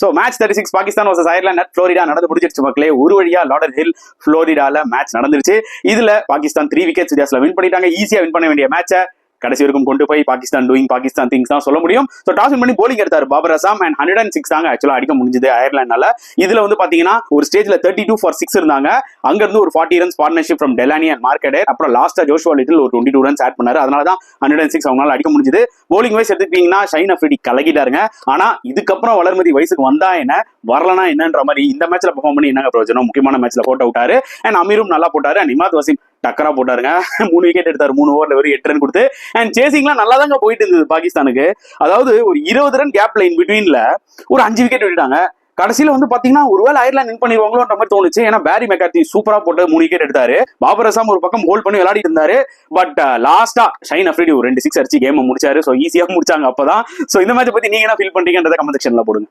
So match 36 Pakistan versus Ireland at Florida நடந்து முடிஞ்சிருச்சு மக்களே. ஒரு வழியா லாடர் ஹில் ஃப்ளோரிடால மேட்ச் நடந்துருச்சு. இதுல பாகிஸ்தான் 3 விக்கெட்ஸ் வித்தியாசத்துல வின் பண்ணிட்டாங்க. ஈஸியா வின் பண்ண வேண்டிய மேட்சை கடைசி வரைக்கும் கொண்டு போய் பாகிஸ்தான் டூயிங் பாகிஸ்தான் திங்ஸ் தான் சொல்ல முடியும். ஸோ டாஸ் வின் பண்ணி போலிங் எடுத்தாரு பாபர் அசாம் அண்ட் 106 தாங்க ஆக்சுவலா அடிக்க முடிஞ்சது அயர்லாண்டால. இதுல வந்து பாத்தீங்கன்னா ஒரு ஸ்டேஜ்ல 32 for 6 இருந்தாங்க. அங்க இருந்து ஒரு 40 runs partnership from Delaney and market. அப்புறம் லாஸ்டா ஜோஷுவா லிட்டில் ஒரு 22 ரன்ஸ் ஆட் பண்ணாரு. அதனால தான் 106 அவங்களால அடிக்க முடிஞ்சது. போலிங் வைஸ் எடுத்துக்கிட்டீங்கன்னா ஷைன் அஃப்ரிடி கலகிட்டாருங்க. ஆனா இதுக்கப்புறம் வளர்மதி வயசுக்கு வந்தா என்ன வரலனா என்னன்ற மாதிரி இந்த மேட்ச்ல பெர்ஃபார்ம் பண்ணி என்னங்க பிரயோஜனம். முக்கியமான மேட்ச்ல போட்டு விட்டாரு அண்ட் அமீரும் நல்லா போட்டாரு அண்ட் இமாத் வசீம் டக்கரா போட்டாருங்க. 3 விக்கெட் எடுத்தாரு 3 ஓவர்ல வெறும் 8 ரன் கொடுத்து. அண்ட் சேசிங்லாம் நல்லா தாங்க போயிட்டு இருந்தது பாகிஸ்தானுக்கு. அதாவது ஒரு 20 ரன் கேப்ல இன் பிட்வீன்ல ஒரு 5 விக்கெட் விட்டுட்டாங்க. கடைசியில வந்து பாத்தீங்கன்னா ஒருவேளை அயர்லாந்து வின் பண்ணிடுவாங்களோன்ற மாதிரி தோணுச்சு. ஏன்னா பேரி மெக்கார்த்தி சூப்பரா போட்டு 3 விக்கெட் எடுத்தாரு. பாபர் அசாம் ஒரு பக்கம் ஹோல்ட் பண்ணி விளையாடிட்டு இருந்தாரு. பட் லாஸ்டா ஷைன் அஃப்ரிடி ஒரு 2 6 அடிச்சு கேம் முடிச்சாரு. ஸோ ஈஸியா முடிச்சாங்க அப்பதான். ஸோ இந்த மேட்ச் பத்தி நீங்க என்ன ஃபீல் பண்றீங்கன்றத கமெண்ட் செக்ஷன்ல போடுங்க.